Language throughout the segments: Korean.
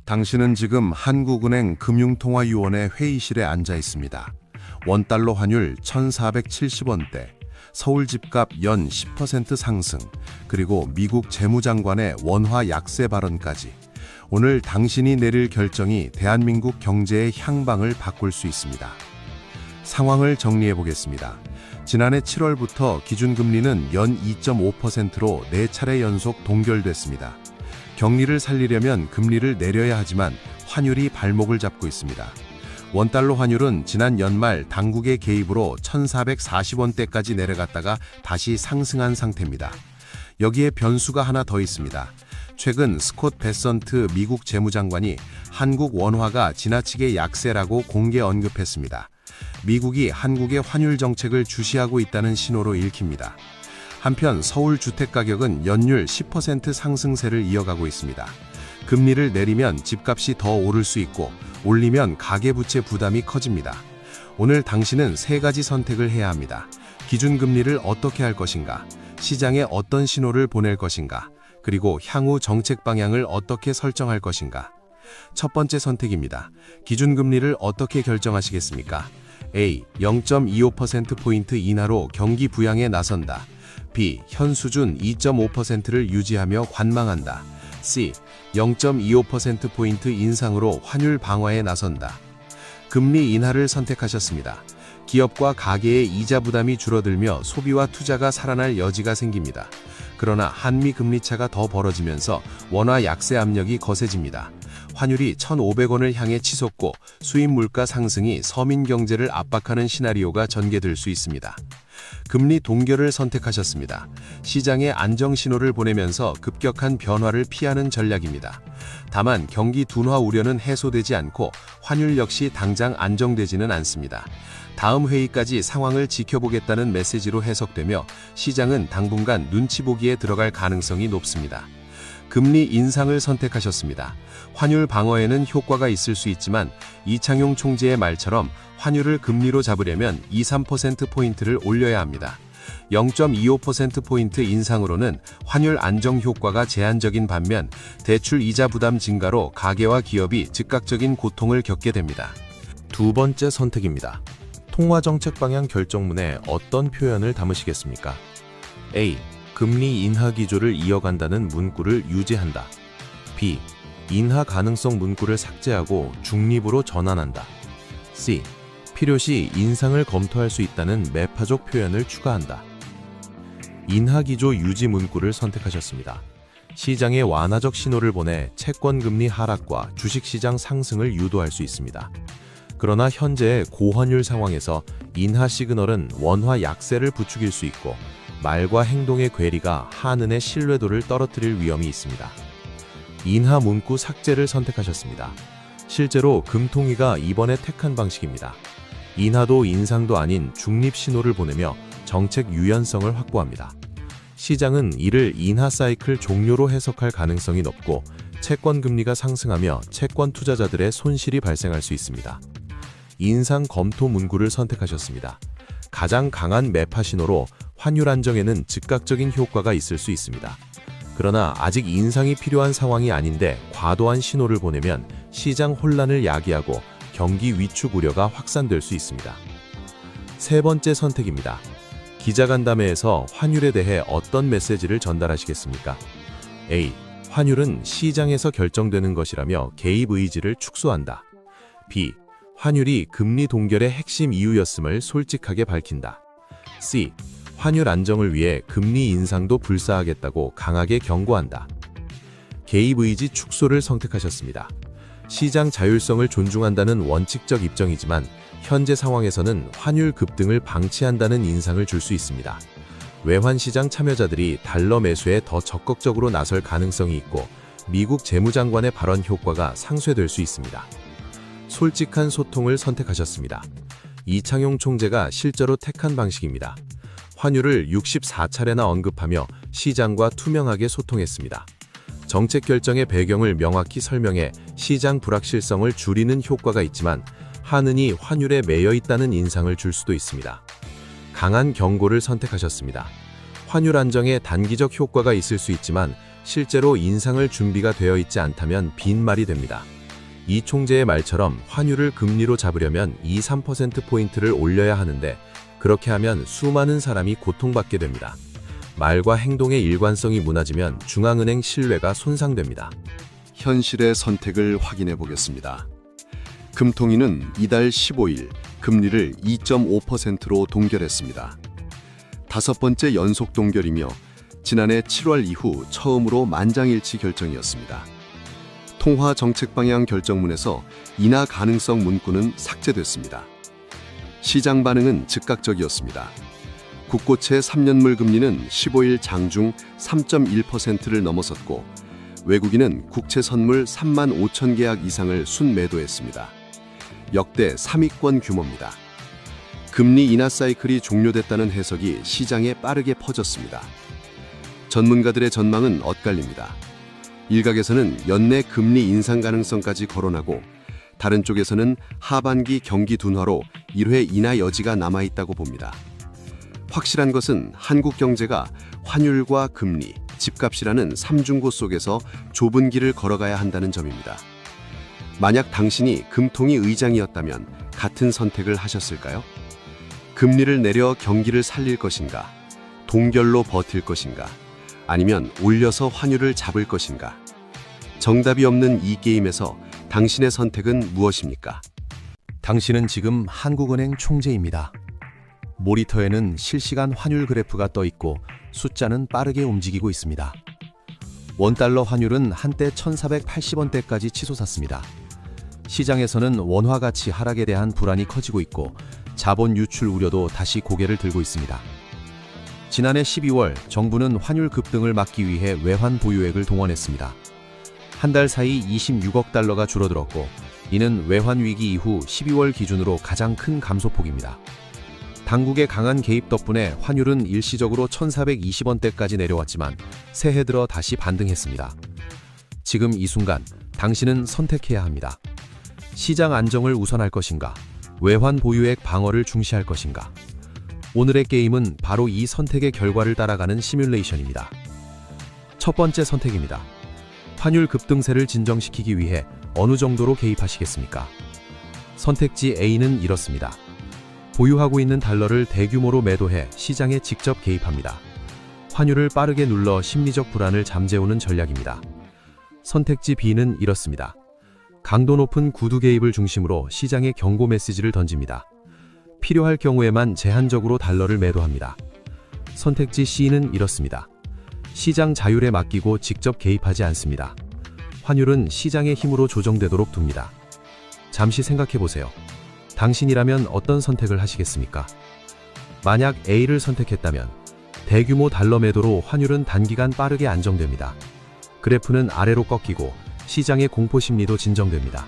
당신은 지금 한국은행 금융통화위원회 회의실에 앉아 있습니다. 원달러 환율 1,470원대, 서울 집값 연 10% 상승, 그리고 미국 재무장관의 원화 약세 발언까지. 오늘 당신이 내릴 결정이 대한민국 경제의 향방을 바꿀 수 있습니다. 상황을 정리해 보겠습니다. 지난해 7월부터 기준금리는 연 2.5%로 4차례 연속 동결됐습니다. 경리를 살리려면 금리를 내려야 하지만 환율이 발목을 잡고 있습니다. 원달러 환율은 지난 연말 당국의 개입으로 1,440원대까지 내려갔다가 다시 상승한 상태입니다. 여기에 변수가 하나 더 있습니다. 최근 스콧 베선트 미국 재무장관이 한국 원화가 지나치게 약세라고 공개 언급했습니다. 미국이 한국의 환율 정책을 주시하고 있다는 신호로 읽힙니다. 한편 서울 주택가격은 연율 10% 상승세를 이어가고 있습니다. 금리를 내리면 집값이 더 오를 수 있고 올리면 가계부채 부담이 커집니다. 오늘 당신은 세 가지 선택을 해야 합니다. 기준금리를 어떻게 할 것인가? 시장에 어떤 신호를 보낼 것인가? 그리고 향후 정책 방향을 어떻게 설정할 것인가? 첫 번째 선택입니다. 기준금리를 어떻게 결정하시겠습니까? A. 0.25%포인트 인하로 경기 부양에 나선다. B. 현 수준 2.5%를 유지하며 관망한다. C. 0.25%포인트 인상으로 환율 방어에 나선다. 금리 인하를 선택하셨습니다. 기업과 가계의 이자 부담이 줄어들며 소비와 투자가 살아날 여지가 생깁니다. 그러나 한미 금리 차가 더 벌어지면서 원화 약세 압력이 거세집니다. 환율이 1,500원을 향해 치솟고 수입 물가 상승이 서민 경제를 압박하는 시나리오가 전개될 수 있습니다. 금리 동결을 선택하셨습니다. 시장에 안정 신호를 보내면서 급격한 변화를 피하는 전략입니다. 다만 경기 둔화 우려는 해소되지 않고 환율 역시 당장 안정되지는 않습니다. 다음 회의까지 상황을 지켜보겠다는 메시지로 해석되며 시장은 당분간 눈치 보기에 들어갈 가능성이 높습니다. 금리 인상을 선택하셨습니다. 환율 방어에는 효과가 있을 수 있지만 이창용 총재의 말처럼 환율을 금리로 잡으려면 2~3%포인트를 올려야 합니다. 0.25%포인트 인상으로는 환율 안정 효과가 제한적인 반면 대출 이자 부담 증가로 가계와 기업이 즉각적인 고통을 겪게 됩니다. 두 번째 선택입니다. 통화정책 방향 결정문에 어떤 표현을 담으시겠습니까? A. 금리 인하 기조를 이어간다는 문구를 유지한다. B. 인하 가능성 문구를 삭제하고 중립으로 전환한다. C. 필요시 인상을 검토할 수 있다는 매파적 표현을 추가한다. 인하 기조 유지 문구를 선택하셨습니다. 시장에 완화적 신호를 보내 채권 금리 하락과 주식시장 상승을 유도할 수 있습니다. 그러나 현재의 고환율 상황에서 인하 시그널은 원화 약세를 부추길 수 있고 말과 행동의 괴리가 한은의 신뢰도를 떨어뜨릴 위험이 있습니다. 인하 문구 삭제를 선택하셨습니다. 실제로 금통위가 이번에 택한 방식입니다. 인하도 인상도 아닌 중립 신호를 보내며 정책 유연성을 확보합니다. 시장은 이를 인하 사이클 종료로 해석할 가능성이 높고 채권 금리가 상승하며 채권 투자자들의 손실이 발생할 수 있습니다. 인상 검토 문구를 선택하셨습니다. 가장 강한 매파 신호로 환율 안정에는 즉각적인 효과가 있을 수 있습니다. 그러나 아직 인상이 필요한 상황이 아닌데 과도한 신호를 보내면 시장 혼란을 야기하고 경기 위축 우려가 확산될 수 있습니다. 세 번째 선택입니다. 기자간담회에서 환율에 대해 어떤 메시지를 전달하시겠습니까? A. 환율은 시장에서 결정되는 것이라며 개입 의지를 축소한다. B. 환율이 금리 동결의 핵심 이유였음을 솔직하게 밝힌다. C. 환율 안정을 위해 금리 인상도 불사하겠다고 강하게 경고한다. 개입 의지 축소를 선택하셨습니다. 시장 자율성을 존중한다는 원칙적 입장이지만 현재 상황에서는 환율 급등을 방치한다는 인상을 줄 수 있습니다. 외환시장 참여자들이 달러 매수에 더 적극적으로 나설 가능성이 있고 미국 재무장관의 발언 효과가 상쇄될 수 있습니다. 솔직한 소통을 선택하셨습니다. 이창용 총재가 실제로 택한 방식입니다. 환율을 64차례나 언급하며 시장과 투명하게 소통했습니다. 정책 결정의 배경을 명확히 설명해 시장 불확실성을 줄이는 효과가 있지만 한은이 환율에 매여 있다는 인상을 줄 수도 있습니다. 강한 경고를 선택하셨습니다. 환율 안정에 단기적 효과가 있을 수 있지만 실제로 인상을 준비가 되어 있지 않다면 빈말이 됩니다. 이 총재의 말처럼 환율을 금리로 잡으려면 2~3%포인트를 올려야 하는데 그렇게 하면 수많은 사람이 고통받게 됩니다. 말과 행동의 일관성이 무너지면 중앙은행 신뢰가 손상됩니다. 현실의 선택을 확인해 보겠습니다. 금통위는 이달 15일 금리를 2.5%로 동결했습니다. 다섯 번째 연속 동결이며 지난해 7월 이후 처음으로 만장일치 결정이었습니다. 통화 정책 방향 결정문에서 인하 가능성 문구는 삭제됐습니다. 시장 반응은 즉각적이었습니다. 국고채 3년물 금리는 15일 장중 3.1%를 넘어섰고 외국인은 국채 선물 3만 5천 계약 이상을 순매도했습니다. 역대 3위권 규모입니다. 금리 인하 사이클이 종료됐다는 해석이 시장에 빠르게 퍼졌습니다. 전문가들의 전망은 엇갈립니다. 일각에서는 연내 금리 인상 가능성까지 거론하고 다른 쪽에서는 하반기 경기 둔화로 1회 인하 여지가 남아있다고 봅니다. 확실한 것은 한국 경제가 환율과 금리, 집값이라는 삼중고 속에서 좁은 길을 걸어가야 한다는 점입니다. 만약 당신이 금통위 의장이었다면 같은 선택을 하셨을까요? 금리를 내려 경기를 살릴 것인가? 동결로 버틸 것인가? 아니면 올려서 환율을 잡을 것인가? 정답이 없는 이 게임에서 당신의 선택은 무엇입니까? 당신은 지금 한국은행 총재입니다. 모니터에는 실시간 환율 그래프가 떠 있고 숫자는 빠르게 움직이고 있습니다. 원달러 환율은 한때 1,480원대까지 치솟았습니다. 시장에서는 원화 가치 하락에 대한 불안이 커지고 있고 자본 유출 우려도 다시 고개를 들고 있습니다. 지난해 12월 정부는 환율 급등을 막기 위해 외환 보유액을 동원했습니다. 한 달 사이 26억 달러가 줄어들었고 이는 외환 위기 이후 12월 기준으로 가장 큰 감소폭입니다. 당국의 강한 개입 덕분에 환율은 일시적으로 1,420원대까지 내려왔지만 새해 들어 다시 반등했습니다. 지금 이 순간 당신은 선택해야 합니다. 시장 안정을 우선할 것인가? 외환 보유액 방어를 중시할 것인가? 오늘의 게임은 바로 이 선택의 결과를 따라가는 시뮬레이션입니다. 첫 번째 선택입니다. 환율 급등세를 진정시키기 위해 어느 정도로 개입하시겠습니까? 선택지 A는 이렇습니다. 보유하고 있는 달러를 대규모로 매도해 시장에 직접 개입합니다. 환율을 빠르게 눌러 심리적 불안을 잠재우는 전략입니다. 선택지 B는 이렇습니다. 강도 높은 구두 개입을 중심으로 시장에 경고 메시지를 던집니다. 필요할 경우에만 제한적으로 달러를 매도합니다. 선택지 C는 이렇습니다. 시장 자율에 맡기고 직접 개입하지 않습니다. 환율은 시장의 힘으로 조정되도록 둡니다. 잠시 생각해 보세요. 당신이라면 어떤 선택을 하시겠습니까? 만약 A를 선택했다면 대규모 달러 매도로 환율은 단기간 빠르게 안정됩니다. 그래프는 아래로 꺾이고 시장의 공포 심리도 진정됩니다.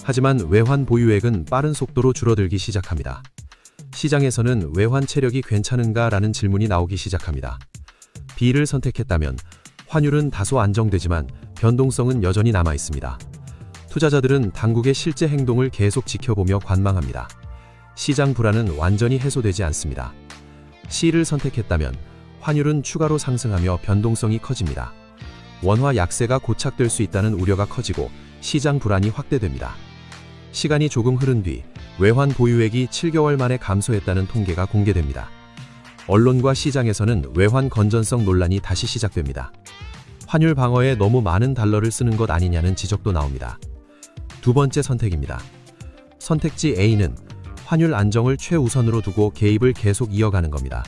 하지만 외환 보유액은 빠른 속도로 줄어들기 시작합니다. 시장에서는 외환 체력이 괜찮은가라는 질문이 나오기 시작합니다. B를 선택했다면 환율은 다소 안정되지만 변동성은 여전히 남아 있습니다. 투자자들은 당국의 실제 행동을 계속 지켜보며 관망합니다. 시장 불안은 완전히 해소되지 않습니다. C를 선택했다면 환율은 추가로 상승하며 변동성이 커집니다. 원화 약세가 고착될 수 있다는 우려가 커지고 시장 불안이 확대됩니다. 시간이 조금 흐른 뒤 외환 보유액이 7개월 만에 감소했다는 통계가 공개됩니다. 언론과 시장에서는 외환 건전성 논란이 다시 시작됩니다. 환율 방어에 너무 많은 달러를 쓰는 것 아니냐는 지적도 나옵니다. 두 번째 선택입니다. 선택지 A는 환율 안정을 최우선으로 두고 개입을 계속 이어가는 겁니다.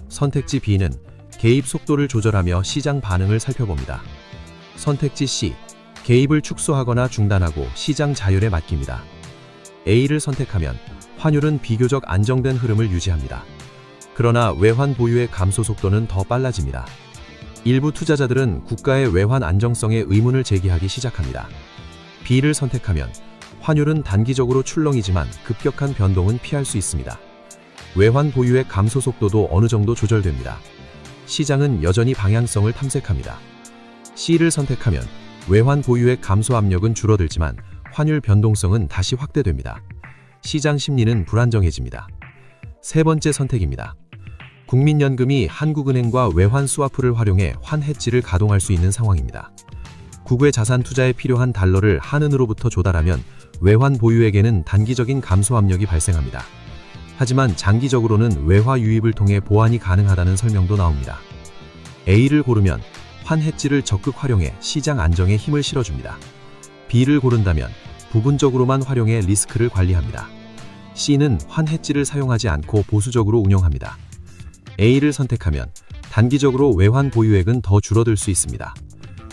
선택지 B는 개입 속도를 조절하며 시장 반응을 살펴봅니다. 선택지 C, 개입을 축소하거나 중단하고 시장 자율에 맡깁니다. A를 선택하면 환율은 비교적 안정된 흐름을 유지합니다. 그러나 외환 보유의 감소 속도는 더 빨라집니다. 일부 투자자들은 국가의 외환 안정성에 의문을 제기하기 시작합니다. B를 선택하면 환율은 단기적으로 출렁이지만 급격한 변동은 피할 수 있습니다. 외환 보유의 감소 속도도 어느 정도 조절됩니다. 시장은 여전히 방향성을 탐색합니다. C를 선택하면 외환 보유의 감소 압력은 줄어들지만 환율 변동성은 다시 확대됩니다. 시장 심리는 불안정해집니다. 세 번째 선택입니다. 국민연금이 한국은행과 외환 스와프를 활용해 환 해지를 가동할 수 있는 상황입니다. 국외 자산 투자에 필요한 달러를 한은으로부터 조달하면 외환 보유액에는 단기적인 감소 압력이 발생합니다. 하지만 장기적으로는 외화 유입을 통해 보완이 가능하다는 설명도 나옵니다. A를 고르면 환 해지를 적극 활용해 시장 안정에 힘을 실어줍니다. B를 고른다면 부분적으로만 활용해 리스크를 관리합니다. C는 환 해지를 사용하지 않고 보수적으로 운영합니다. A를 선택하면 단기적으로 외환 보유액은 더 줄어들 수 있습니다.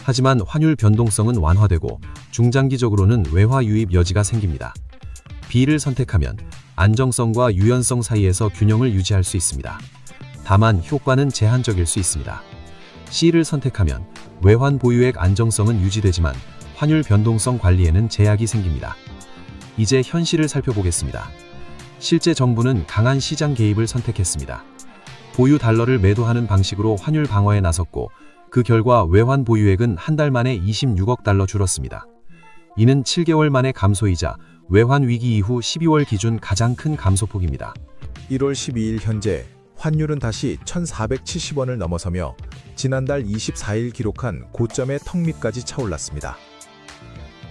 하지만 환율 변동성은 완화되고 중장기적으로는 외화 유입 여지가 생깁니다. B를 선택하면 안정성과 유연성 사이에서 균형을 유지할 수 있습니다. 다만 효과는 제한적일 수 있습니다. C를 선택하면 외환 보유액 안정성은 유지되지만 환율 변동성 관리에는 제약이 생깁니다. 이제 현실을 살펴보겠습니다. 실제 정부는 강한 시장 개입을 선택했습니다. 보유 달러를 매도하는 방식으로 환율 방어에 나섰고 그 결과 외환 보유액은 한 달 만에 26억 달러 줄었습니다. 이는 7개월 만의 감소이자 외환 위기 이후 12월 기준 가장 큰 감소폭입니다. 1월 12일 현재 환율은 다시 1,470원을 넘어서며 지난달 24일 기록한 고점의 턱 밑까지 차올랐습니다.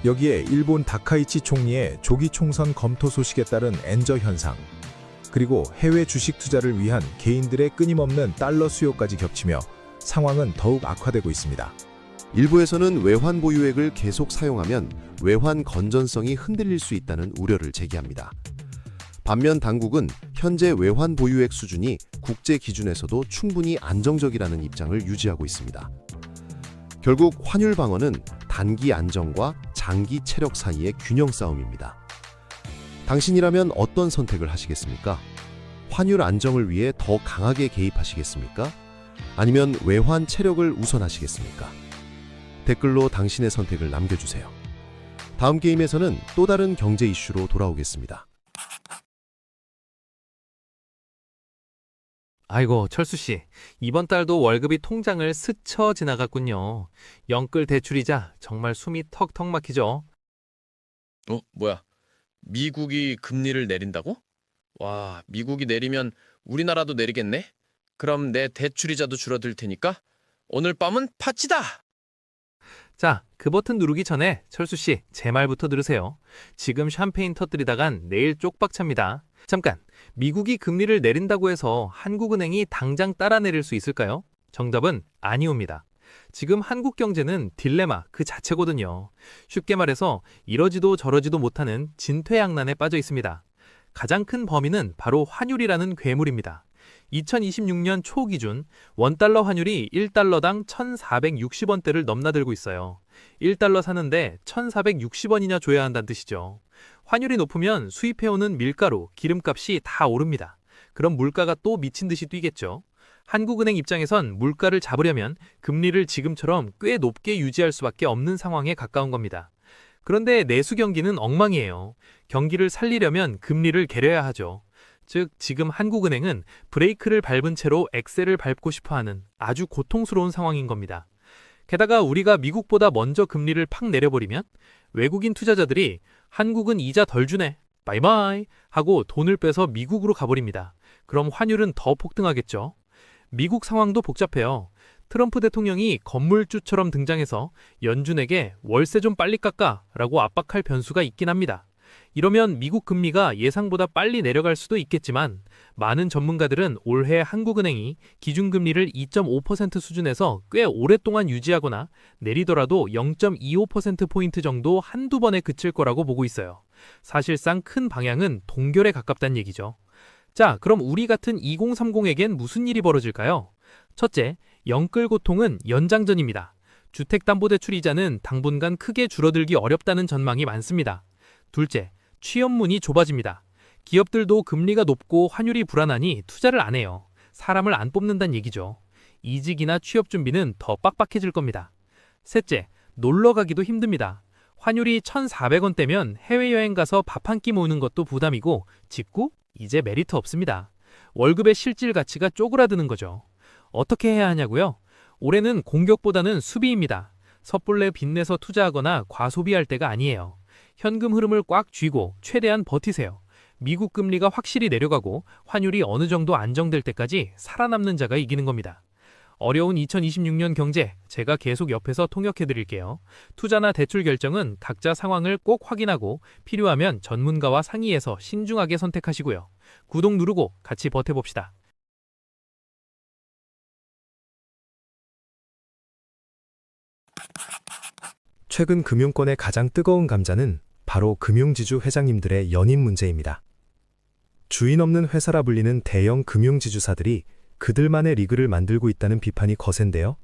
여기에 일본 다카이치 총리의 조기 총선 검토 소식에 따른 엔저 현상, 그리고 해외 주식 투자를 위한 개인들의 끊임없는 달러 수요까지 겹치며 상황은 더욱 악화되고 있습니다. 일부에서는 외환 보유액을 계속 사용하면 외환 건전성이 흔들릴 수 있다는 우려를 제기합니다. 반면 당국은 현재 외환 보유액 수준이 국제 기준에서도 충분히 안정적이라는 입장을 유지하고 있습니다. 결국 환율 방어는 단기 안정과 장기 체력 사이의 균형 싸움입니다. 당신이라면 어떤 선택을 하시겠습니까? 환율 안정을 위해 더 강하게 개입하시겠습니까? 아니면 외환 체력을 우선하시겠습니까? 댓글로 당신의 선택을 남겨주세요. 다음 게임에서는 또 다른 경제 이슈로 돌아오겠습니다. 아이고, 철수 씨. 이번 달도 월급이 통장을 스쳐 지나갔군요. 영끌 대출이자 정말 숨이 턱턱 막히죠. 뭐야? 미국이 금리를 내린다고? 와, 미국이 내리면 우리나라도 내리겠네? 그럼 내 대출이자도 줄어들 테니까 오늘 밤은 파치다! 자, 그 버튼 누르기 전에 철수 씨, 제 말부터 들으세요. 지금 샴페인 터뜨리다간 내일 쪽박찹니다. 잠깐, 미국이 금리를 내린다고 해서 한국은행이 당장 따라 내릴 수 있을까요? 정답은 아니옵니다. 지금 한국 경제는 딜레마 그 자체거든요. 쉽게 말해서 이러지도 저러지도 못하는 진퇴양난에 빠져 있습니다. 가장 큰 범인은 바로 환율이라는 괴물입니다. 2026년 초 기준 원달러 환율이 1달러당 1,460원대를 넘나들고 있어요. 1달러 사는데 1,460원이나 줘야 한다는 뜻이죠. 환율이 높으면 수입해오는 밀가루, 기름값이 다 오릅니다. 그럼 물가가 또 미친 듯이 뛰겠죠. 한국은행 입장에선 물가를 잡으려면 금리를 지금처럼 꽤 높게 유지할 수밖에 없는 상황에 가까운 겁니다. 그런데 내수 경기는 엉망이에요. 경기를 살리려면 금리를 게려야 하죠. 즉, 지금 한국은행은 브레이크를 밟은 채로 엑셀을 밟고 싶어하는 아주 고통스러운 상황인 겁니다. 게다가 우리가 미국보다 먼저 금리를 팍 내려버리면 외국인 투자자들이 한국은 이자 덜 주네, 바이바이 하고 돈을 빼서 미국으로 가버립니다. 그럼 환율은 더 폭등하겠죠. 미국 상황도 복잡해요. 트럼프 대통령이 건물주처럼 등장해서 연준에게 월세 좀 빨리 깎아 라고 압박할 변수가 있긴 합니다. 이러면 미국 금리가 예상보다 빨리 내려갈 수도 있겠지만 많은 전문가들은 올해 한국은행이 기준금리를 2.5% 수준에서 꽤 오랫동안 유지하거나 내리더라도 0.25%포인트 정도 한두 번에 그칠 거라고 보고 있어요. 사실상 큰 방향은 동결에 가깝다는 얘기죠. 자, 그럼 우리 같은 2030에겐 무슨 일이 벌어질까요? 첫째, 영끌 고통은 연장전입니다. 주택담보대출 이자는 당분간 크게 줄어들기 어렵다는 전망이 많습니다. 둘째, 취업문이 좁아집니다. 기업들도 금리가 높고 환율이 불안하니 투자를 안 해요. 사람을 안 뽑는다는 얘기죠. 이직이나 취업 준비는 더 빡빡해질 겁니다. 셋째, 놀러 가기도 힘듭니다. 환율이 1,400원대면 해외여행 가서 밥 한 끼 모으는 것도 부담이고 직구? 이제 메리트 없습니다. 월급의 실질 가치가 쪼그라드는 거죠. 어떻게 해야 하냐고요? 올해는 공격보다는 수비입니다. 섣불리 빚내서 투자하거나 과소비할 때가 아니에요. 현금 흐름을 꽉 쥐고 최대한 버티세요. 미국 금리가 확실히 내려가고 환율이 어느 정도 안정될 때까지 살아남는 자가 이기는 겁니다. 어려운 2026년 경제, 제가 계속 옆에서 통역해 드릴게요. 투자나 대출 결정은 각자 상황을 꼭 확인하고 필요하면 전문가와 상의해서 신중하게 선택하시고요. 구독 누르고 같이 버텨봅시다. 최근 금융권의 가장 뜨거운 감자는 바로 금융지주 회장님들의 연임 문제입니다. 주인 없는 회사라 불리는 대형 금융지주사들이 그들만의 리그를 만들고 있다는 비판이 거센데요.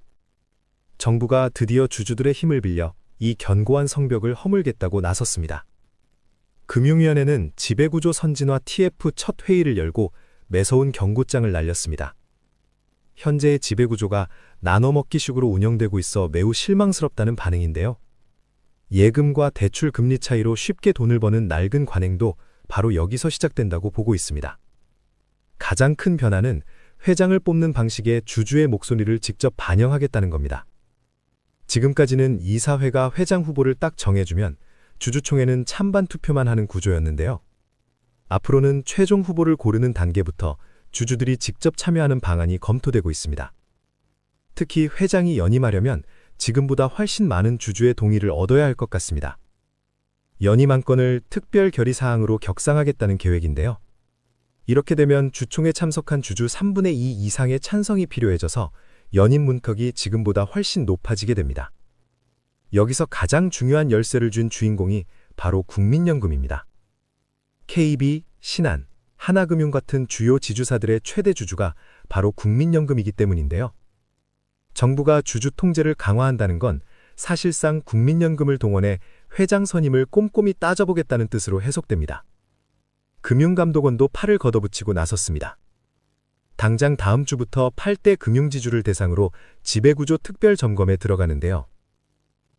정부가 드디어 주주들의 힘을 빌려 이 견고한 성벽을 허물겠다고 나섰습니다. 금융위원회는 지배구조 선진화 TF 첫 회의를 열고 매서운 경고장을 날렸습니다. 현재의 지배구조가 나눠먹기식으로 운영되고 있어 매우 실망스럽다는 반응인데요. 예금과 대출 금리 차이로 쉽게 돈을 버는 낡은 관행도 바로 여기서 시작된다고 보고 있습니다. 가장 큰 변화는 회장을 뽑는 방식에 주주의 목소리를 직접 반영하겠다는 겁니다. 지금까지는 이사회가 회장 후보를 딱 정해주면 주주총회는 찬반 투표만 하는 구조였는데요. 앞으로는 최종 후보를 고르는 단계부터 주주들이 직접 참여하는 방안이 검토되고 있습니다. 특히 회장이 연임하려면 지금보다 훨씬 많은 주주의 동의를 얻어야 할 것 같습니다. 연임 안건을 특별 결의사항으로 격상하겠다는 계획인데요. 이렇게 되면 주총에 참석한 주주 3분의 2 이상의 찬성이 필요해져서 연임 문턱이 지금보다 훨씬 높아지게 됩니다. 여기서 가장 중요한 열쇠를 준 주인공이 바로 국민연금입니다. KB, 신한, 하나금융 같은 주요 지주사들의 최대 주주가 바로 국민연금이기 때문인데요. 정부가 주주 통제를 강화한다는 건 사실상 국민연금을 동원해 회장 선임을 꼼꼼히 따져보겠다는 뜻으로 해석됩니다. 금융감독원도 팔을 걷어붙이고 나섰습니다. 당장 다음 주부터 8대 금융지주를 대상으로 지배구조 특별 점검에 들어가는데요.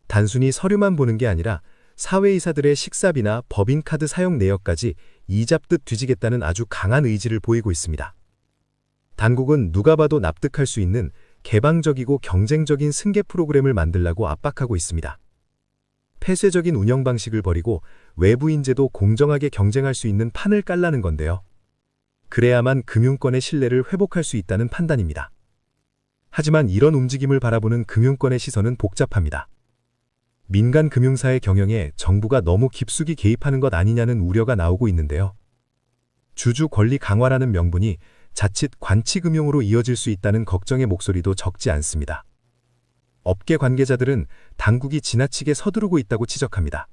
단순히 서류만 보는 게 아니라 사회이사들의 식사비나 법인카드 사용 내역까지 이잡듯 뒤지겠다는 아주 강한 의지를 보이고 있습니다. 당국은 누가 봐도 납득할 수 있는 개방적이고 경쟁적인 승계 프로그램을 만들라고 압박하고 있습니다. 폐쇄적인 운영 방식을 버리고 외부 인재도 공정하게 경쟁할 수 있는 판을 깔라는 건데요. 그래야만 금융권의 신뢰를 회복할 수 있다는 판단입니다. 하지만 이런 움직임을 바라보는 금융권의 시선은 복잡합니다. 민간 금융사의 경영에 정부가 너무 깊숙이 개입하는 것 아니냐는 우려가 나오고 있는데요. 주주 권리 강화라는 명분이 자칫 관치금융으로 이어질 수 있다는 걱정의 목소리도 적지 않습니다. 업계 관계자들은 당국이 지나치게 서두르고 있다고 지적합니다.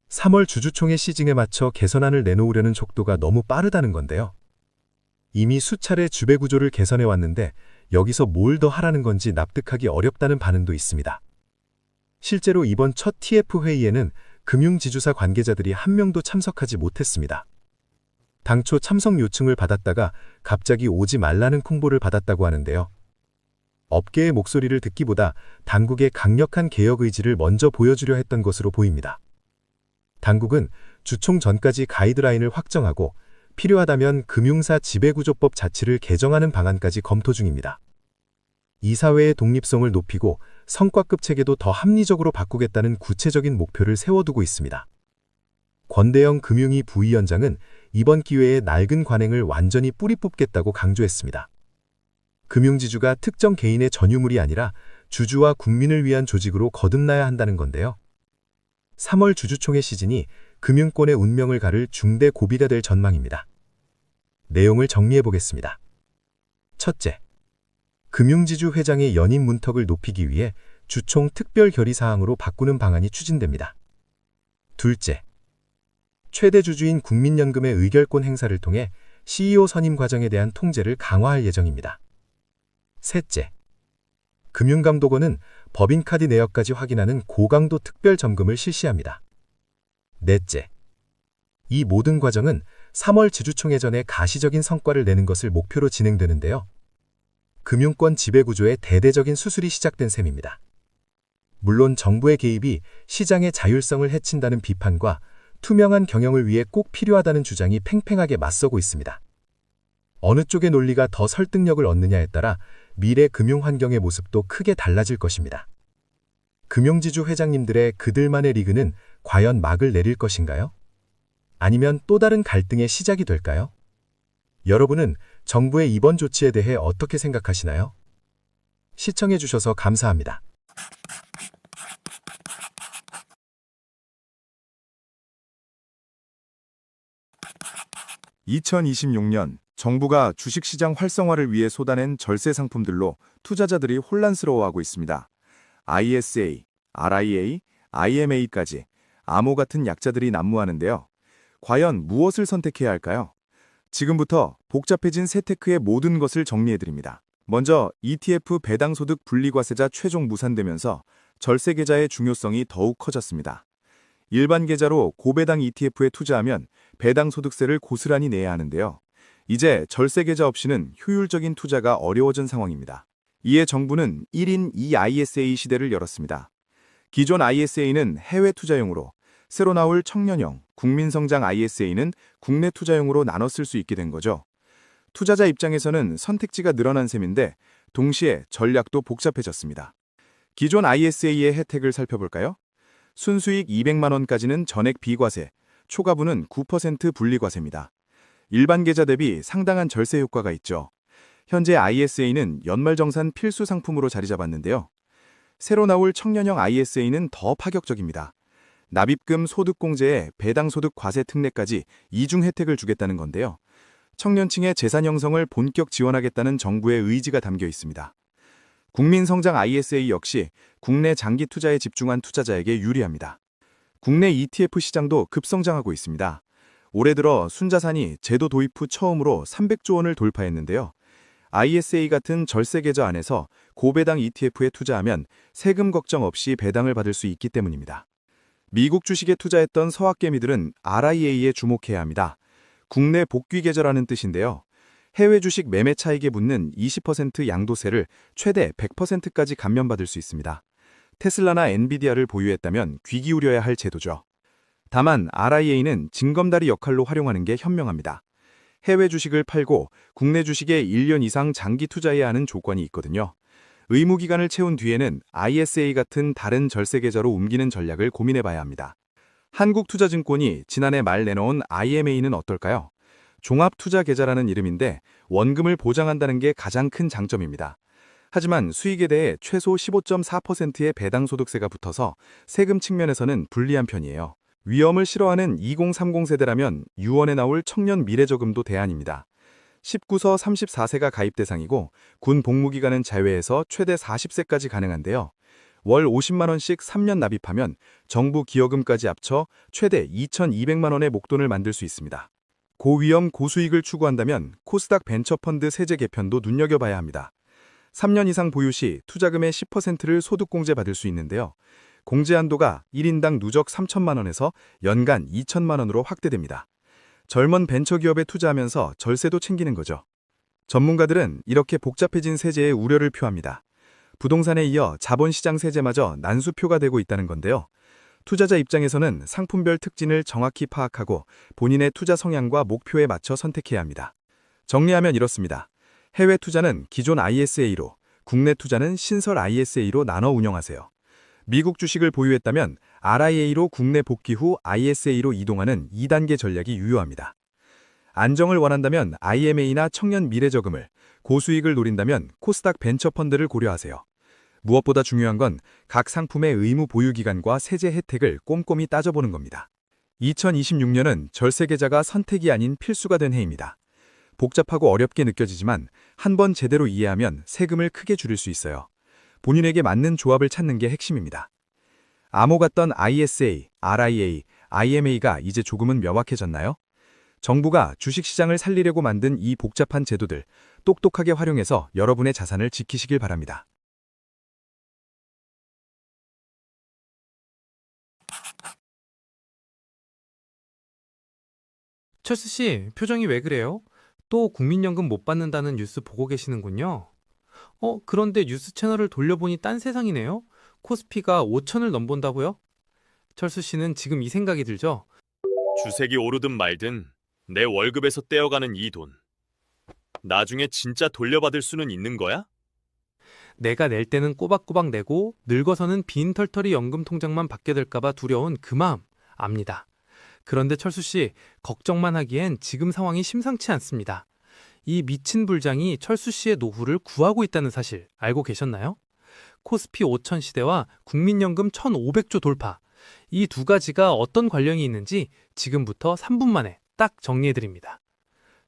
3월 주주총회 시즌에 맞춰 개선안을 내놓으려는 속도가 너무 빠르다는 건데요. 이미 수차례 지배구조를 개선해왔는데 여기서 뭘 더 하라는 건지 납득하기 어렵다는 반응도 있습니다. 실제로 이번 첫 TF 회의에는 금융지주사 관계자들이 한 명도 참석하지 못했습니다. 당초 참석 요청을 받았다가 갑자기 오지 말라는 콩보를 받았다고 하는데요. 업계의 목소리를 듣기보다 당국의 강력한 개혁 의지를 먼저 보여주려 했던 것으로 보입니다. 당국은 주총 전까지 가이드라인을 확정하고 필요하다면 금융사 지배구조법 자체를 개정하는 방안까지 검토 중입니다. 이사회의 독립성을 높이고 성과급 체계도 더 합리적으로 바꾸겠다는 구체적인 목표를 세워두고 있습니다. 권대영 금융위 부위원장은 이번 기회에 낡은 관행을 완전히 뿌리 뽑겠다고 강조했습니다. 금융지주가 특정 개인의 전유물이 아니라 주주와 국민을 위한 조직으로 거듭나야 한다는 건데요. 3월 주주총회 시즌이 금융권의 운명을 가를 중대 고비가 될 전망입니다. 내용을 정리해보겠습니다. 첫째, 금융지주 회장의 연임 문턱을 높이기 위해 주총 특별 결의사항으로 바꾸는 방안이 추진됩니다. 둘째, 최대 주주인 국민연금의 의결권 행사를 통해 CEO 선임 과정에 대한 통제를 강화할 예정입니다. 셋째, 금융감독원은 법인카드 내역까지 확인하는 고강도 특별 점검을 실시합니다. 넷째, 이 모든 과정은 3월 지주총회 전에 가시적인 성과를 내는 것을 목표로 진행되는데요. 금융권 지배구조의 대대적인 수술이 시작된 셈입니다. 물론 정부의 개입이 시장의 자율성을 해친다는 비판과 투명한 경영을 위해 꼭 필요하다는 주장이 팽팽하게 맞서고 있습니다. 어느 쪽의 논리가 더 설득력을 얻느냐에 따라 미래 금융환경의 모습도 크게 달라질 것입니다. 금융지주 회장님들의 그들만의 리그는 과연 막을 내릴 것인가요? 아니면 또 다른 갈등의 시작이 될까요? 여러분은 정부의 이번 조치에 대해 어떻게 생각하시나요? 시청해주셔서 감사합니다. 2026년 정부가 주식시장 활성화를 위해 쏟아낸 절세 상품들로 투자자들이 혼란스러워하고 있습니다. ISA, RIA, IMA까지 암호 같은 약자들이 난무하는데요. 과연 무엇을 선택해야 할까요? 지금부터 복잡해진 세테크의 모든 것을 정리해드립니다. 먼저 ETF 배당소득 분리과세자 최종 무산되면서 절세 계좌의 중요성이 더욱 커졌습니다. 일반 계좌로 고배당 ETF에 투자하면 배당소득세를 고스란히 내야 하는데요. 이제 절세 계좌 없이는 효율적인 투자가 어려워진 상황입니다. 이에 정부는 1인 2ISA 시대를 열었습니다. 기존 ISA는 해외 투자용으로, 새로 나올 청년형, 국민성장 ISA는 국내 투자용으로 나눠 쓸 수 있게 된 거죠. 투자자 입장에서는 선택지가 늘어난 셈인데 동시에 전략도 복잡해졌습니다. 기존 ISA의 혜택을 살펴볼까요? 순수익 200만 원까지는 전액 비과세, 초과분은 9% 분리과세입니다. 일반 계좌 대비 상당한 절세 효과가 있죠. 현재 ISA는 연말정산 필수 상품으로 자리 잡았는데요. 새로 나올 청년형 ISA는 더 파격적입니다. 납입금 소득공제에 배당소득 과세 특례까지 이중 혜택을 주겠다는 건데요. 청년층의 재산 형성을 본격 지원하겠다는 정부의 의지가 담겨 있습니다. 국민성장 ISA 역시 국내 장기 투자에 집중한 투자자에게 유리합니다. 국내 ETF 시장도 급성장하고 있습니다. 올해 들어 순자산이 제도 도입 후 처음으로 300조 원을 돌파했는데요. ISA 같은 절세 계좌 안에서 고배당 ETF에 투자하면 세금 걱정 없이 배당을 받을 수 있기 때문입니다. 미국 주식에 투자했던 서학개미들은 RIA에 주목해야 합니다. 국내 복귀 계좌라는 뜻인데요. 해외 주식 매매 차익에 붙는 20% 양도세를 최대 100%까지 감면받을 수 있습니다. 테슬라나 엔비디아를 보유했다면 귀 기울여야 할 제도죠. 다만 RIA는 징검다리 역할로 활용하는 게 현명합니다. 해외 주식을 팔고 국내 주식에 1년 이상 장기 투자해야 하는 조건이 있거든요. 의무 기간을 채운 뒤에는 ISA 같은 다른 절세 계좌로 옮기는 전략을 고민해봐야 합니다. 한국투자증권이 지난해 말 내놓은 IMA는 어떨까요? 종합투자계좌라는 이름인데 원금을 보장한다는 게 가장 큰 장점입니다. 하지만 수익에 대해 최소 15.4%의 배당소득세가 붙어서 세금 측면에서는 불리한 편이에요. 위험을 싫어하는 2030 세대라면 유언에 나올 청년 미래저금도 대안입니다. 19서 34세가 가입 대상이고 군 복무기간은 제외해서 최대 40세까지 가능한데요. 월 50만 원씩 3년 납입하면 정부 기여금까지 합쳐 최대 2,200만 원의 목돈을 만들 수 있습니다. 고위험 고수익을 추구한다면 코스닥 벤처펀드 세제 개편도 눈여겨봐야 합니다. 3년 이상 보유 시 투자금의 10%를 소득공제 받을 수 있는데요. 공제 한도가 1인당 누적 3천만 원에서 연간 2천만 원으로 확대됩니다. 젊은 벤처기업에 투자하면서 절세도 챙기는 거죠. 전문가들은 이렇게 복잡해진 세제에 우려를 표합니다. 부동산에 이어 자본시장 세제마저 난수표가 되고 있다는 건데요. 투자자 입장에서는 상품별 특징을 정확히 파악하고 본인의 투자 성향과 목표에 맞춰 선택해야 합니다. 정리하면 이렇습니다. 해외 투자는 기존 ISA로, 국내 투자는 신설 ISA로 나눠 운영하세요. 미국 주식을 보유했다면 RIA로 국내 복귀 후 ISA로 이동하는 2단계 전략이 유효합니다. 안정을 원한다면 IMA나 청년 미래저금을, 고수익을 노린다면 코스닥 벤처펀드를 고려하세요. 무엇보다 중요한 건 각 상품의 의무 보유 기간과 세제 혜택을 꼼꼼히 따져보는 겁니다. 2026년은 절세 계좌가 선택이 아닌 필수가 된 해입니다. 복잡하고 어렵게 느껴지지만 한번 제대로 이해하면 세금을 크게 줄일 수 있어요. 본인에게 맞는 조합을 찾는 게 핵심입니다. 암호 같던 ISA, RIA, IMA가 이제 조금은 명확해졌나요? 정부가 주식시장을 살리려고 만든 이 복잡한 제도들 똑똑하게 활용해서 여러분의 자산을 지키시길 바랍니다. 철수 씨, 표정이 왜 그래요? 또 국민연금 못 받는다는 뉴스 보고 계시는군요. 그런데 뉴스 채널을 돌려보니 딴 세상이네요. 코스피가 5천을 넘본다고요? 철수 씨는 지금 이 생각이 들죠? 주색이 오르든 말든 내 월급에서 떼어가는 이 돈. 나중에 진짜 돌려받을 수는 있는 거야? 내가 낼 때는 꼬박꼬박 내고 늙어서는 빈털터리 연금 통장만 받게 될까봐 두려운 그 마음 압니다. 그런데 철수 씨, 걱정만 하기엔 지금 상황이 심상치 않습니다. 이 미친 불장이 철수 씨의 노후를 구하고 있다는 사실 알고 계셨나요? 코스피 5000 시대와 국민연금 1500조 돌파. 이 두 가지가 어떤 관련이 있는지 지금부터 3분 만에 딱 정리해드립니다.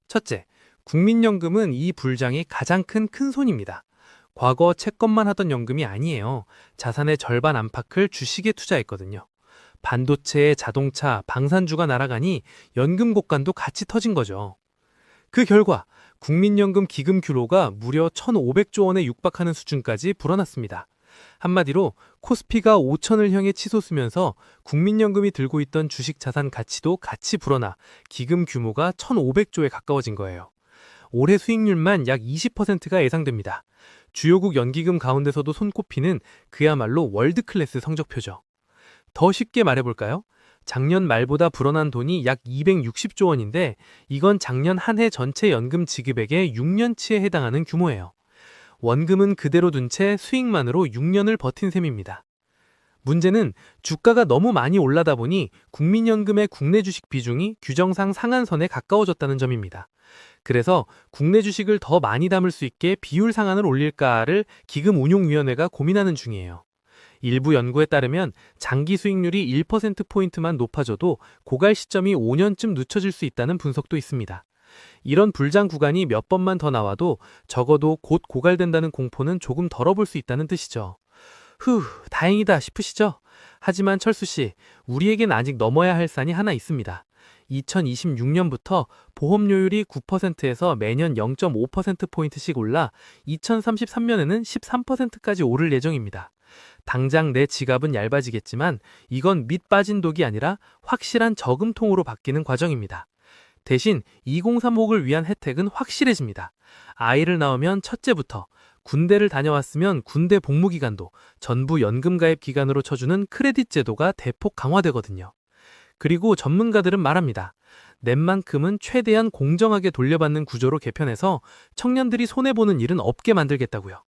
첫째, 국민연금은 이 불장의 가장 큰 손입니다. 과거 채권만 하던 연금이 아니에요. 자산의 절반 안팎을 주식에 투자했거든요. 반도체, 자동차, 방산주가 날아가니 연금 곡간도 같이 터진 거죠. 그 결과 국민연금 기금 규모가 무려 1,500조 원에 육박하는 수준까지 불어났습니다. 한마디로 코스피가 5천을 향해 치솟으면서 국민연금이 들고 있던 주식 자산 가치도 같이 불어나 기금 규모가 1,500조에 가까워진 거예요. 올해 수익률만 약 20%가 예상됩니다. 주요국 연기금 가운데서도 손꼽히는 그야말로 월드클래스 성적표죠. 더 쉽게 말해볼까요? 작년 말보다 불어난 돈이 약 260조 원인데 이건 작년 한 해 전체 연금 지급액의 6년치에 해당하는 규모예요. 원금은 그대로 둔 채 수익만으로 6년을 버틴 셈입니다. 문제는 주가가 너무 많이 올라다 보니 국민연금의 국내 주식 비중이 규정상 상한선에 가까워졌다는 점입니다. 그래서 국내 주식을 더 많이 담을 수 있게 비율 상한을 올릴까를 기금운용위원회가 고민하는 중이에요. 일부 연구에 따르면 장기 수익률이 1%포인트만 높아져도 고갈 시점이 5년쯤 늦춰질 수 있다는 분석도 있습니다. 이런 불장 구간이 몇 번만 더 나와도 적어도 곧 고갈된다는 공포는 조금 덜어볼 수 있다는 뜻이죠. 다행이다 싶으시죠? 하지만 철수 씨, 우리에겐 아직 넘어야 할 산이 하나 있습니다. 2026년부터 보험료율이 9%에서 매년 0.5%포인트씩 올라 2033년에는 13%까지 오를 예정입니다. 당장 내 지갑은 얇아지겠지만 이건 밑 빠진 독이 아니라 확실한 저금통으로 바뀌는 과정입니다. 대신 2035를 위한 혜택은 확실해집니다. 아이를 낳으면 첫째부터, 군대를 다녀왔으면 군대 복무기간도 전부 연금가입 기간으로 쳐주는 크레딧 제도가 대폭 강화되거든요. 그리고 전문가들은 말합니다. 낸만큼은 최대한 공정하게 돌려받는 구조로 개편해서 청년들이 손해보는 일은 없게 만들겠다고요.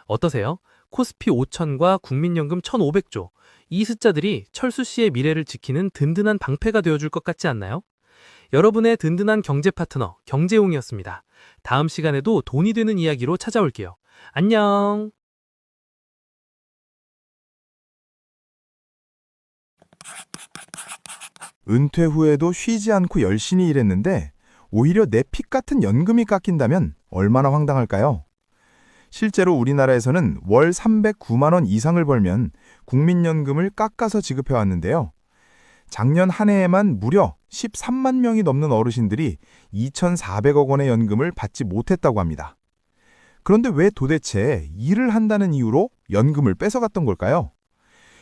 어떠세요? 코스피 5천과 국민연금 1,500조, 이 숫자들이 철수 씨의 미래를 지키는 든든한 방패가 되어줄 것 같지 않나요? 여러분의 든든한 경제 파트너, 경제용이었습니다. 다음 시간에도 돈이 되는 이야기로 찾아올게요. 안녕! 은퇴 후에도 쉬지 않고 열심히 일했는데 오히려 내 핏 같은 연금이 깎인다면 얼마나 황당할까요? 실제로 우리나라에서는 월 309만 원 이상을 벌면 국민연금을 깎아서 지급해 왔는데요. 작년 한 해에만 무려 13만 명이 넘는 어르신들이 2,400억 원의 연금을 받지 못했다고 합니다. 그런데 왜 도대체 일을 한다는 이유로 연금을 뺏어갔던 걸까요?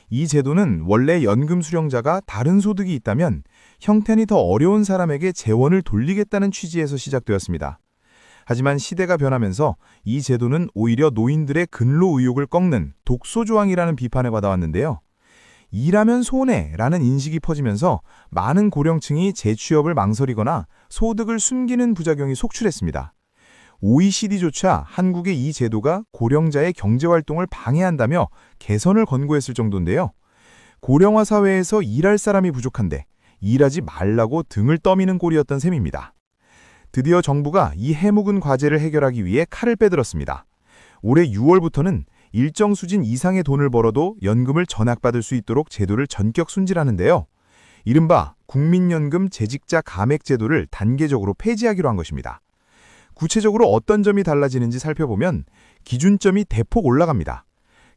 이 제도는 원래 연금 수령자가 다른 소득이 있다면 형편이 더 어려운 사람에게 재원을 돌리겠다는 취지에서 시작되었습니다. 하지만 시대가 변하면서 이 제도는 오히려 노인들의 근로 의욕을 꺾는 독소조항이라는 비판에 받아왔는데요. 일하면 손해라는 인식이 퍼지면서 많은 고령층이 재취업을 망설이거나 소득을 숨기는 부작용이 속출했습니다. OECD조차 한국의 이 제도가 고령자의 경제활동을 방해한다며 개선을 권고했을 정도인데요. 고령화 사회에서 일할 사람이 부족한데 일하지 말라고 등을 떠미는 꼴이었던 셈입니다. 드디어 정부가 이 해묵은 과제를 해결하기 위해 칼을 빼들었습니다. 올해 6월부터는 일정 수준 이상의 돈을 벌어도 연금을 전액받을 수 있도록 제도를 전격 순질하는데요. 이른바 국민연금 재직자 감액 제도를 단계적으로 폐지하기로 한 것입니다. 구체적으로 어떤 점이 달라지는지 살펴보면 기준점이 대폭 올라갑니다.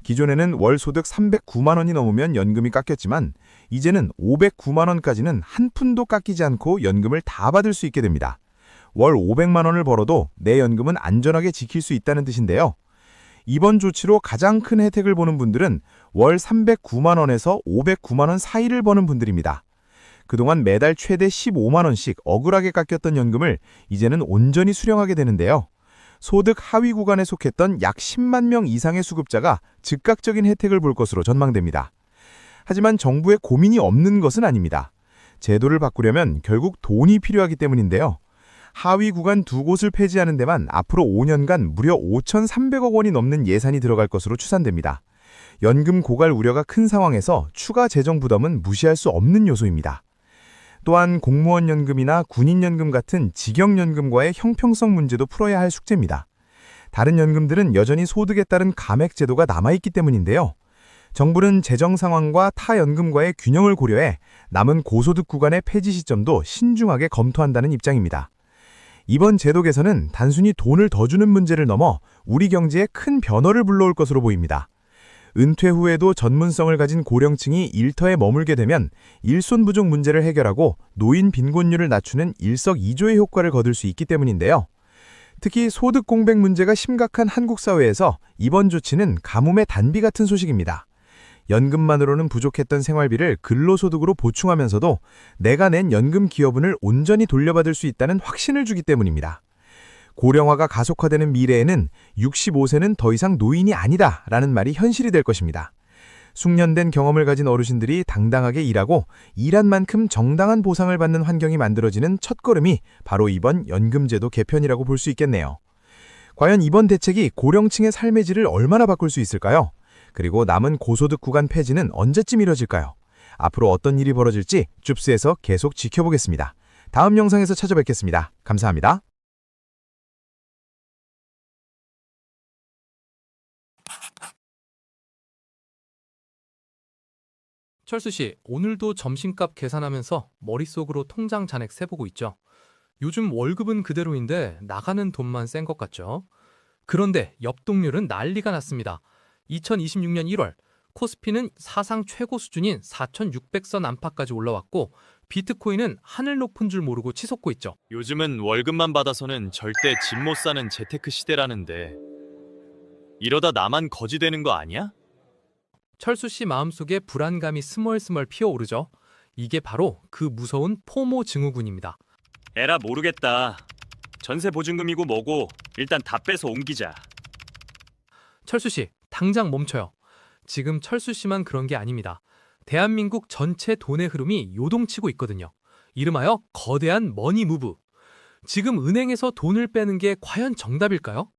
기존에는 월 소득 309만 원이 넘으면 연금이 깎였지만 이제는 509만 원까지는 한 푼도 깎이지 않고 연금을 다 받을 수 있게 됩니다. 월 500만 원을 벌어도 내 연금은 안전하게 지킬 수 있다는 뜻인데요. 이번 조치로 가장 큰 혜택을 보는 분들은 월 309만 원에서 509만 원 사이를 버는 분들입니다. 그동안 매달 최대 15만 원씩 억울하게 깎였던 연금을 이제는 온전히 수령하게 되는데요. 소득 하위 구간에 속했던 약 10만 명 이상의 수급자가 즉각적인 혜택을 볼 것으로 전망됩니다. 하지만 정부의 고민이 없는 것은 아닙니다. 제도를 바꾸려면 결국 돈이 필요하기 때문인데요. 하위 구간 두 곳을 폐지하는 데만 앞으로 5년간 무려 5,300억 원이 넘는 예산이 들어갈 것으로 추산됩니다. 연금 고갈 우려가 큰 상황에서 추가 재정 부담은 무시할 수 없는 요소입니다. 또한 공무원 연금이나 군인 연금 같은 직영 연금과의 형평성 문제도 풀어야 할 숙제입니다. 다른 연금들은 여전히 소득에 따른 감액 제도가 남아있기 때문인데요. 정부는 재정 상황과 타 연금과의 균형을 고려해 남은 고소득 구간의 폐지 시점도 신중하게 검토한다는 입장입니다. 이번 제도 개선은 단순히 돈을 더 주는 문제를 넘어 우리 경제에 큰 변화를 불러올 것으로 보입니다. 은퇴 후에도 전문성을 가진 고령층이 일터에 머물게 되면 일손 부족 문제를 해결하고 노인 빈곤율을 낮추는 일석이조의 효과를 거둘 수 있기 때문인데요. 특히 소득 공백 문제가 심각한 한국 사회에서 이번 조치는 가뭄의 단비 같은 소식입니다. 연금만으로는 부족했던 생활비를 근로소득으로 보충하면서도 내가 낸 연금 기여분을 온전히 돌려받을 수 있다는 확신을 주기 때문입니다. 고령화가 가속화되는 미래에는 65세는 더 이상 노인이 아니다 라는 말이 현실이 될 것입니다. 숙련된 경험을 가진 어르신들이 당당하게 일하고 일한 만큼 정당한 보상을 받는 환경이 만들어지는 첫걸음이 바로 이번 연금제도 개편이라고 볼 수 있겠네요. 과연 이번 대책이 고령층의 삶의 질을 얼마나 바꿀 수 있을까요? 그리고 남은 고소득 구간 폐지는 언제쯤 이뤄질까요? 앞으로 어떤 일이 벌어질지 줍스에서 계속 지켜보겠습니다. 다음 영상에서 찾아뵙겠습니다. 감사합니다. 철수 씨, 오늘도 점심값 계산하면서 머릿속으로 통장 잔액 세보고 있죠. 요즘 월급은 그대로인데 나가는 돈만 센 것 같죠? 그런데 옆동률은 난리가 났습니다. 2026년 1월 코스피는 사상 최고 수준인 4,600선 안팎까지 올라왔고 비트코인은 하늘 높은 줄 모르고 치솟고 있죠. 요즘은 월급만 받아서는 절대 집 못 사는 재테크 시대라는데 이러다 나만 거지 되는 거 아니야? 철수 씨 마음속에 불안감이 스멀스멀 피어오르죠. 이게 바로 그 무서운 포모 증후군입니다. 에라 모르겠다. 전세 보증금이고 뭐고 일단 다 빼서 옮기자. 철수 씨, 당장 멈춰요. 지금 철수 씨만 그런 게 아닙니다. 대한민국 전체 돈의 흐름이 요동치고 있거든요. 이름하여 거대한 머니 무브. 지금 은행에서 돈을 빼는 게 과연 정답일까요?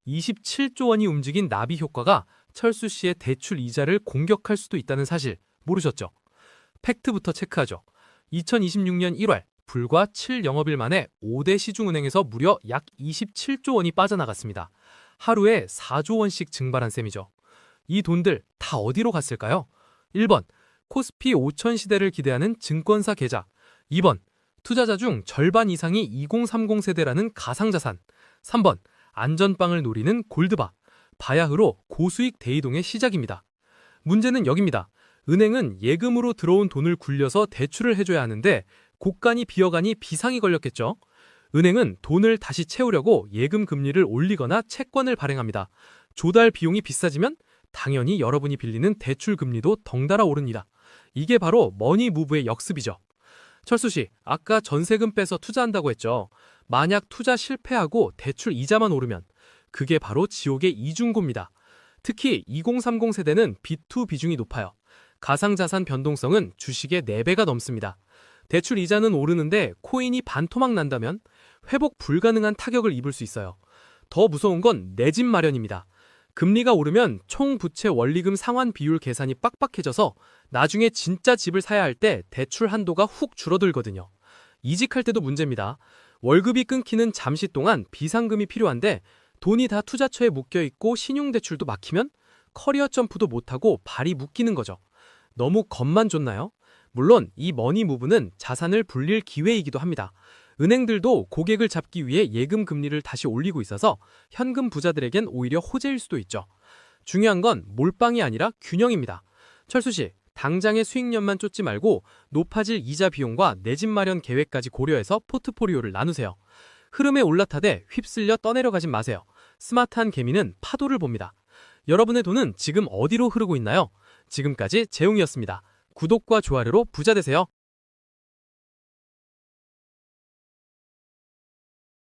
27조 원이 움직인 나비 효과가 철수 씨의 대출 이자를 공격할 수도 있다는 사실 모르셨죠? 팩트부터 체크하죠. 2026년 1월 불과 7영업일 만에 5대 시중은행에서 무려 약 27조 원이 빠져나갔습니다. 하루에 4조 원씩 증발한 셈이죠. 이 돈들 다 어디로 갔을까요? 1번, 코스피 5000 시대를 기대하는 증권사 계좌. 2번, 투자자 중 절반 이상이 2030 세대라는 가상자산. 3번, 안전빵을 노리는 골드바. 바야흐로 고수익 대이동의 시작입니다. 문제는 여기입니다. 은행은 예금으로 들어온 돈을 굴려서 대출을 해줘야 하는데 곳간이 비어가니 비상이 걸렸겠죠. 은행은 돈을 다시 채우려고 예금 금리를 올리거나 채권을 발행합니다. 조달 비용이 비싸지면 당연히 여러분이 빌리는 대출 금리도 덩달아 오릅니다. 이게 바로 머니 무브의 역습이죠. 철수 씨, 아까 전세금 빼서 투자한다고 했죠. 만약 투자 실패하고 대출 이자만 오르면 그게 바로 지옥의 이중고입니다. 특히 2030 세대는 B2 비중이 높아요. 가상자산 변동성은 주식의 4배가 넘습니다. 대출 이자는 오르는데 코인이 반토막 난다면 회복 불가능한 타격을 입을 수 있어요. 더 무서운 건 내 집 마련입니다. 금리가 오르면 총 부채 원리금 상환 비율 계산이 빡빡해져서 나중에 진짜 집을 사야 할 때 대출 한도가 훅 줄어들거든요. 이직할 때도 문제입니다. 월급이 끊기는 잠시 동안 비상금이 필요한데 돈이 다 투자처에 묶여있고 신용대출도 막히면 커리어 점프도 못하고 발이 묶이는 거죠. 너무 겁만 줬나요? 물론 이 머니 무브는 자산을 불릴 기회이기도 합니다. 은행들도 고객을 잡기 위해 예금 금리를 다시 올리고 있어서 현금 부자들에겐 오히려 호재일 수도 있죠. 중요한 건 몰빵이 아니라 균형입니다. 철수 씨, 당장의 수익률만 쫓지 말고 높아질 이자 비용과 내 집 마련 계획까지 고려해서 포트포리오를 나누세요. 흐름에 올라타되 휩쓸려 떠내려가진 마세요. 스마트한 개미는 파도를 봅니다. 여러분의 돈은 지금 어디로 흐르고 있나요? 지금까지 재웅이었습니다. 구독과 좋아요로 부자 되세요.